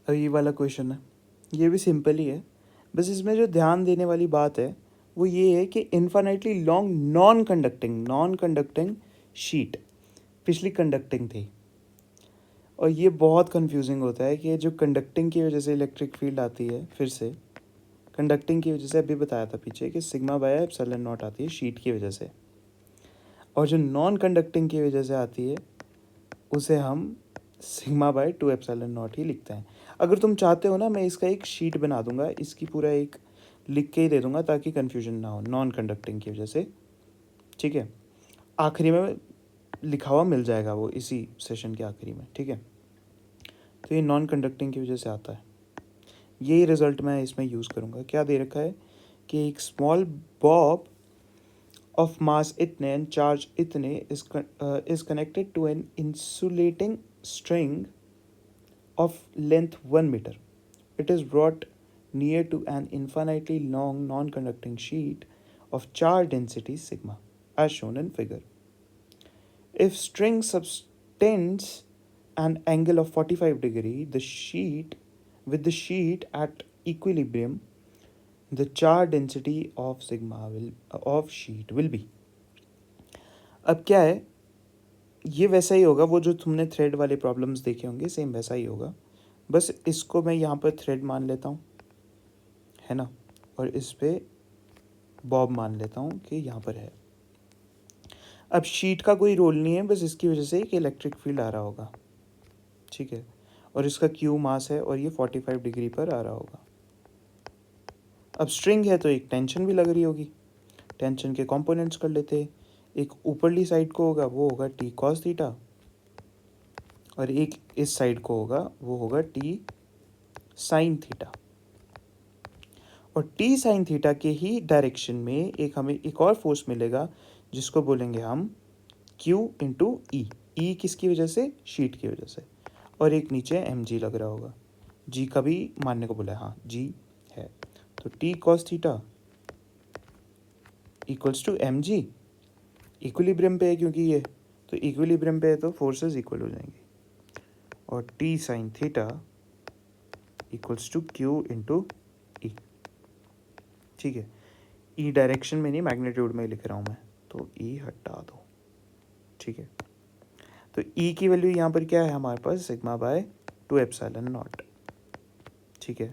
अब ये वाला क्वेश्चन है, ये भी सिंपल ही है, बस इसमें जो ध्यान देने वाली बात है वो ये है कि infinitely long non conducting sheet पिछली कंडक्टिंग थी। और ये बहुत कंफ्यूजिंग होता है कि जो कंडक्टिंग की वजह से इलेक्ट्रिक फील्ड आती है, फिर से कंडक्टिंग की वजह से अभी बताया था पीछे कि सिग्मा बाय एप्सिलॉन नॉट आती है शीट की वजह से, और जो नॉन कंडक्टिंग की वजह से आती है उसे हम sigma by two epsilon not ही लिखते हैं। अगर तुम चाहते हो ना, मैं इसका एक शीट बना दूंगा, इसकी पूरा एक लिख के ही दे दूंगा ताकि कन्फ्यूजन ना हो नॉन कंडक्टिंग की वजह से, ठीक है। आखिरी में लिखा हुआ मिल जाएगा वो, इसी सेशन के आखिरी में, ठीक है। तो ये नॉन कंडक्टिंग की वजह से आता है, यही रिजल्ट मैं इसमें यूज़ करूँगा। क्या दे रखा है कि एक स्मॉल बॉब of mass इतने and charge इतने is connected to an insulating string of length 1 meter. It is brought near to an infinitely long non-conducting sheet of charge density sigma as shown in figure. If string subtends an angle of 45 degree, the sheet at equilibrium, the charge density of sigma of sheet will be. अब क्या है, ये वैसा ही होगा, वो जो तुमने thread वाले प्रॉब्लम्स देखे होंगे सेम वैसा ही होगा, बस इसको मैं यहाँ पर थ्रेड मान लेता हूँ, है ना, और इस पे बॉब मान लेता हूँ कि यहाँ पर है। अब शीट का कोई रोल नहीं है, बस इसकी वजह से एक इलेक्ट्रिक फील्ड आ रहा होगा, ठीक है, और इसका क्यू मास है और ये 45 डिग्री पर आ रहा होगा। अब स्ट्रिंग है तो एक टेंशन भी लग रही होगी, टेंशन के कंपोनेंट्स कर लेते हैं। एक ऊपरली साइड को होगा वो होगा टी कॉस थीटा, और एक इस साइड को होगा वो होगा टी साइन थीटा। और टी साइन थीटा के ही डायरेक्शन में एक हमें एक और फोर्स मिलेगा जिसको बोलेंगे हम Q इंटू ई। ई किसकी वजह से? शीट की वजह से। और एक नीचे एम जी लग रहा होगा, जी का भी मानने को बोला है, हाँ जी है। तो T cos theta equals to M G, equilibrium पे है क्योंकि ये, तो इक्विलिब्रियम पे है तो फोर्सेस इक्वल हो जाएंगे। और T sine theta equals to Q into E, ठीक है। ई डायरेक्शन में नहीं, मैग्नीट्यूड में लिख रहा हूँ मैं, तो ई हटा दो, ठीक है। तो ई की वैल्यू यहाँ पर क्या है हमारे पास? Sigma by two epsilon not, ठीक है।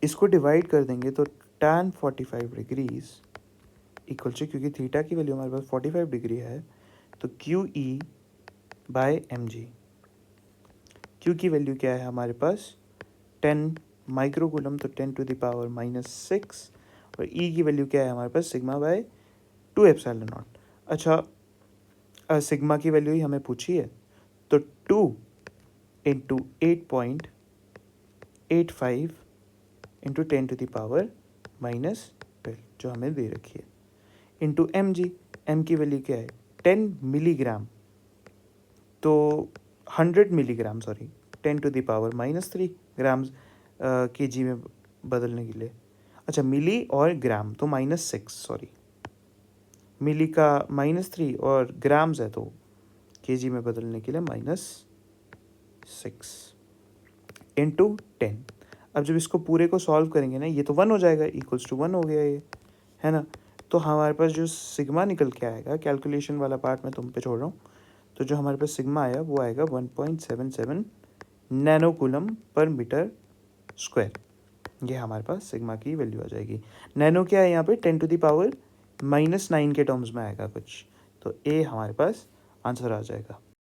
इसको डिवाइड कर देंगे तो tan 45 डिग्रीज इक्वल टू, क्योंकि थीटा की वैल्यू हमारे पास 45 डिग्री है, तो Q E by M G. Q की वैल्यू क्या है हमारे पास? 10 माइक्रोकूलम, तो 10 टू द पावर -6। और ई की वैल्यू क्या है हमारे पास? Sigma by two epsilon not. अच्छा, सिग्मा की वैल्यू ही हमें पूछी है, तो 2 into 8.85 into 10 to the power -12 जो हमें दे रखी है, इंटू एम जी। एम की वैल्यू क्या है? 10 मिलीग्राम, तो 100 milligram, sorry 10 to the power -3 grams के जी में बदलने के लिए। अच्छा, मिली और ग्राम तो -6, सॉरी मिली का -3 और ग्राम्स है तो के जी में बदलने के लिए -6 इंटू 10। अब जब इसको पूरे को सॉल्व करेंगे ना, ये तो 1 हो जाएगा, इक्वल्स टू 1 हो गया ये, है ना। तो हमारे पास जो सिग्मा निकल के आएगा, कैलकुलेशन वाला पार्ट मैं तुम पे छोड़ रहा हूँ, तो जो हमारे पास सिग्मा आया वो आएगा 1.77 नैनोकूलम पर मीटर स्क्वायर। ये हमारे पास सिग्मा की वैल्यू आ जाएगी। नैनो क्या है यहाँ पे? 10 टू द पावर -9 के टर्म्स में आएगा कुछ, तो ए हमारे पास आंसर आ जाएगा।